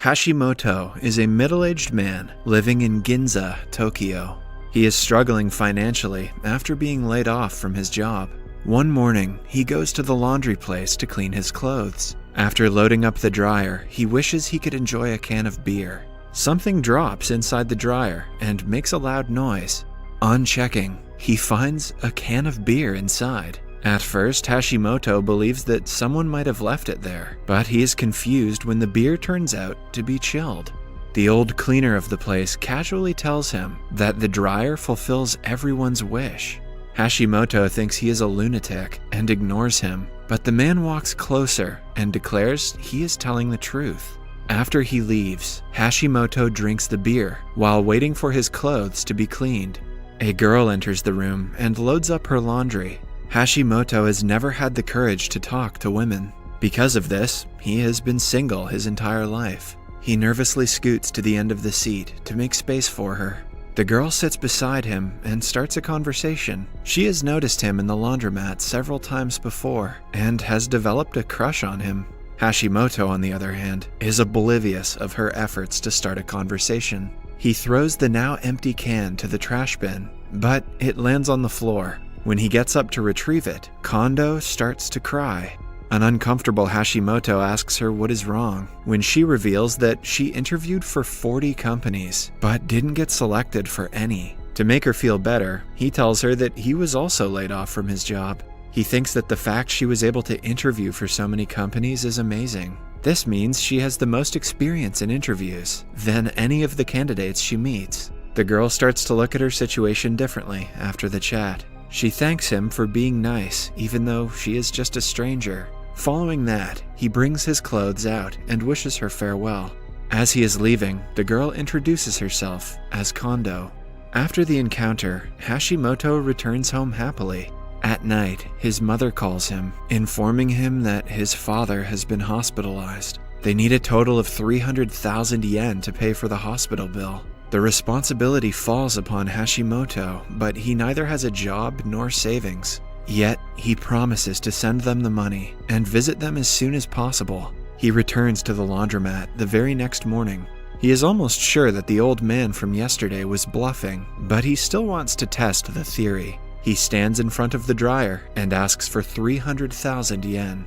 Hashimoto is a middle-aged man living in Ginza, Tokyo. He is struggling financially after being laid off from his job. One morning, he goes to the laundry place to clean his clothes. After loading up the dryer, he wishes he could enjoy a can of beer. Something drops inside the dryer and makes a loud noise. On checking, he finds a can of beer inside. At first, Hashimoto believes that someone might have left it there, but he is confused when the beer turns out to be chilled. The old cleaner of the place casually tells him that the dryer fulfills everyone's wish. Hashimoto thinks he is a lunatic and ignores him, but the man walks closer and declares he is telling the truth. After he leaves, Hashimoto drinks the beer while waiting for his clothes to be cleaned. A girl enters the room and loads up her laundry. Hashimoto has never had the courage to talk to women. Because of this, he has been single his entire life. He nervously scoots to the end of the seat to make space for her. The girl sits beside him and starts a conversation. She has noticed him in the laundromat several times before and has developed a crush on him. Hashimoto, on the other hand, is oblivious of her efforts to start a conversation. He throws the now empty can to the trash bin, but it lands on the floor. When he gets up to retrieve it, Kondo starts to cry. An uncomfortable Hashimoto asks her what is wrong, when she reveals that she interviewed for 40 companies, but didn't get selected for any. To make her feel better, he tells her that he was also laid off from his job. He thinks that the fact she was able to interview for so many companies is amazing. This means she has the most experience in interviews than any of the candidates she meets. The girl starts to look at her situation differently after the chat. She thanks him for being nice, even though she is just a stranger. Following that, he brings his clothes out and wishes her farewell. As he is leaving, the girl introduces herself as Kondo. After the encounter, Hashimoto returns home happily. At night, his mother calls him, informing him that his father has been hospitalized. They need a total of 300,000 yen to pay for the hospital bill. The responsibility falls upon Hashimoto, but he neither has a job nor savings. Yet, he promises to send them the money and visit them as soon as possible. He returns to the laundromat the very next morning. He is almost sure that the old man from yesterday was bluffing, but he still wants to test the theory. He stands in front of the dryer and asks for 300,000 yen.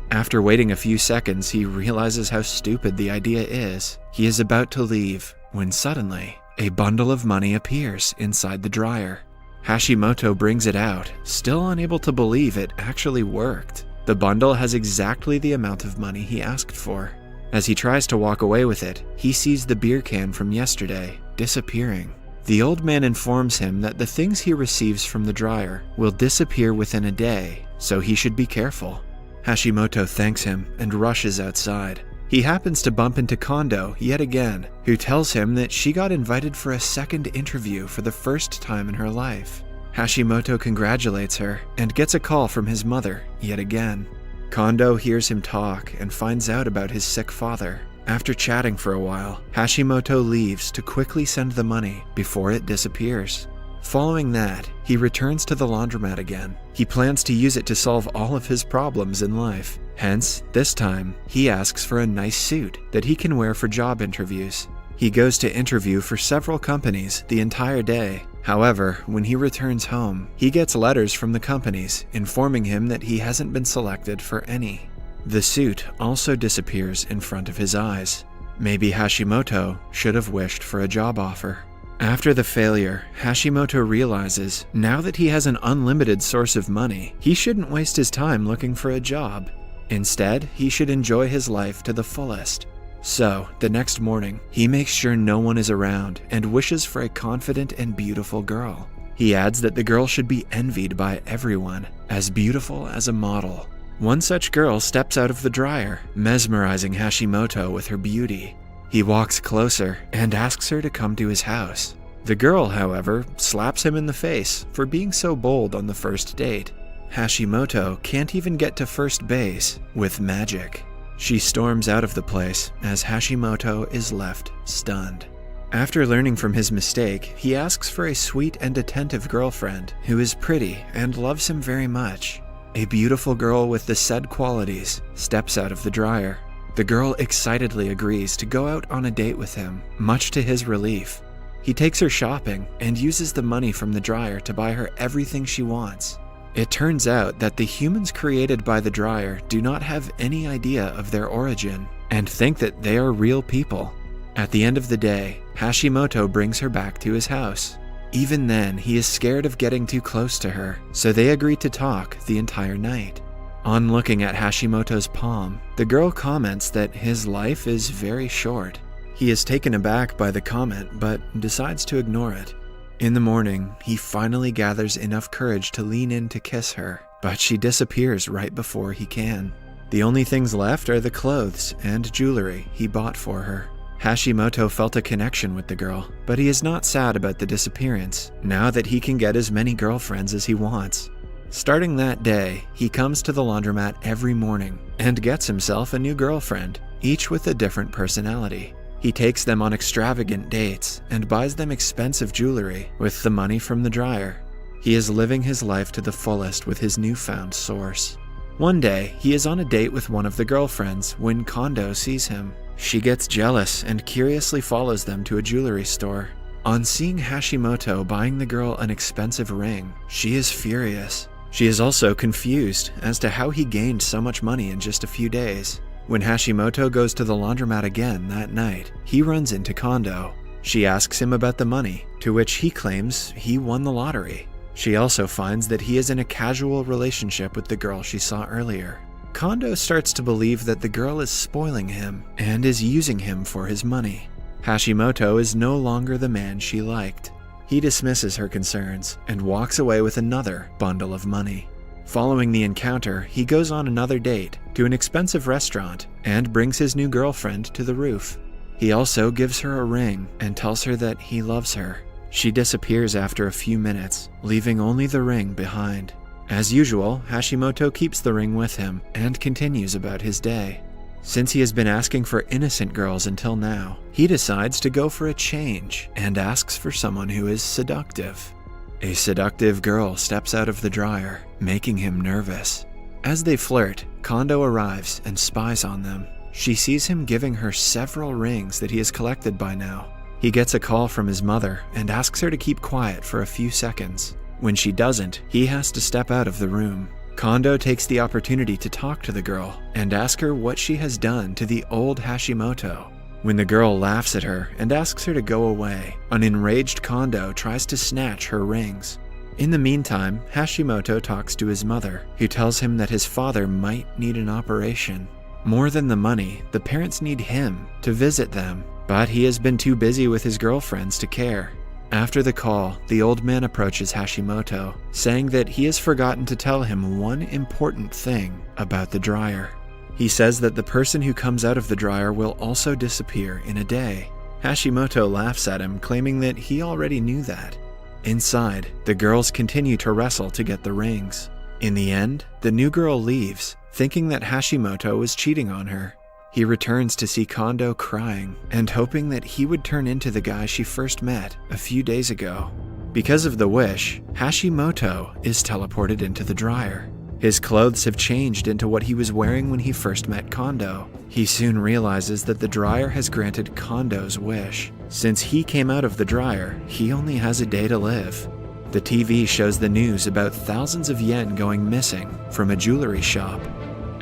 After waiting a few seconds, he realizes how stupid the idea is. He is about to leave, when suddenly, a bundle of money appears inside the dryer. Hashimoto brings it out, still unable to believe it actually worked. The bundle has exactly the amount of money he asked for. As he tries to walk away with it, he sees the beer can from yesterday disappearing. The old man informs him that the things he receives from the dryer will disappear within a day, so he should be careful. Hashimoto thanks him and rushes outside. He happens to bump into Kondo yet again, who tells him that she got invited for a second interview for the first time in her life. Hashimoto congratulates her and gets a call from his mother yet again. Kondo hears him talk and finds out about his sick father. After chatting for a while, Hashimoto leaves to quickly send the money before it disappears. Following that, he returns to the laundromat again. He plans to use it to solve all of his problems in life. Hence, this time, he asks for a nice suit that he can wear for job interviews. He goes to interview for several companies the entire day. However, when he returns home, he gets letters from the companies informing him that he hasn't been selected for any. The suit also disappears in front of his eyes. Maybe Hashimoto should have wished for a job offer. After the failure, Hashimoto realizes now that he has an unlimited source of money, he shouldn't waste his time looking for a job. Instead, he should enjoy his life to the fullest. So, the next morning, he makes sure no one is around and wishes for a confident and beautiful girl. He adds that the girl should be envied by everyone, as beautiful as a model. One such girl steps out of the dryer, mesmerizing Hashimoto with her beauty. He walks closer and asks her to come to his house. The girl, however, slaps him in the face for being so bold on the first date. Hashimoto can't even get to first base with magic. She storms out of the place as Hashimoto is left stunned. After learning from his mistake, he asks for a sweet and attentive girlfriend who is pretty and loves him very much. A beautiful girl with the said qualities steps out of the dryer. The girl excitedly agrees to go out on a date with him, much to his relief. He takes her shopping and uses the money from the dryer to buy her everything she wants. It turns out that the humans created by the dryer do not have any idea of their origin and think that they are real people. At the end of the day, Hashimoto brings her back to his house. Even then, he is scared of getting too close to her, so they agree to talk the entire night. On looking at Hashimoto's palm, the girl comments that his life is very short. He is taken aback by the comment, but decides to ignore it. In the morning, he finally gathers enough courage to lean in to kiss her, but she disappears right before he can. The only things left are the clothes and jewelry he bought for her. Hashimoto felt a connection with the girl, but he is not sad about the disappearance, now that he can get as many girlfriends as he wants. Starting that day, he comes to the laundromat every morning and gets himself a new girlfriend, each with a different personality. He takes them on extravagant dates and buys them expensive jewelry with the money from the dryer. He is living his life to the fullest with his newfound source. One day, he is on a date with one of the girlfriends when Kondo sees him. She gets jealous and curiously follows them to a jewelry store. On seeing Hashimoto buying the girl an expensive ring, she is furious. She is also confused as to how he gained so much money in just a few days. When Hashimoto goes to the laundromat again that night, he runs into Kondo. She asks him about the money, to which he claims he won the lottery. She also finds that he is in a casual relationship with the girl she saw earlier. Kondo starts to believe that the girl is spoiling him and is using him for his money. Hashimoto is no longer the man she liked. He dismisses her concerns and walks away with another bundle of money. Following the encounter, he goes on another date to an expensive restaurant and brings his new girlfriend to the roof. He also gives her a ring and tells her that he loves her. She disappears after a few minutes, leaving only the ring behind. As usual, Hashimoto keeps the ring with him and continues about his day. Since he has been asking for innocent girls until now, he decides to go for a change and asks for someone who is seductive. A seductive girl steps out of the dryer, making him nervous. As they flirt, Kondo arrives and spies on them. She sees him giving her several rings that he has collected by now. He gets a call from his mother and asks her to keep quiet for a few seconds. When she doesn't, he has to step out of the room. Kondo takes the opportunity to talk to the girl and ask her what she has done to the old Hashimoto. When the girl laughs at her and asks her to go away, an enraged Kondo tries to snatch her rings. In the meantime, Hashimoto talks to his mother, who tells him that his father might need an operation. More than the money, the parents need him to visit them, but he has been too busy with his girlfriends to care. After the call, the old man approaches Hashimoto, saying that he has forgotten to tell him one important thing about the dryer. He says that the person who comes out of the dryer will also disappear in a day. Hashimoto laughs at him, claiming that he already knew that. Inside, the girls continue to wrestle to get the rings. In the end, the new girl leaves, thinking that Hashimoto was cheating on her. He returns to see Kondo crying and hoping that he would turn into the guy she first met a few days ago. Because of the wish, Hashimoto is teleported into the dryer. His clothes have changed into what he was wearing when he first met Kondo. He soon realizes that the dryer has granted Kondo's wish. Since he came out of the dryer, he only has a day to live. The TV shows the news about thousands of yen going missing from a jewelry shop.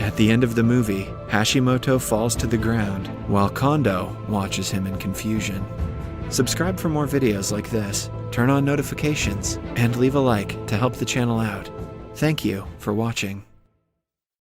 At the end of the movie, Hashimoto falls to the ground while Kondo watches him in confusion. Subscribe for more videos like this, turn on notifications, and leave a like to help the channel out. Thank you for watching.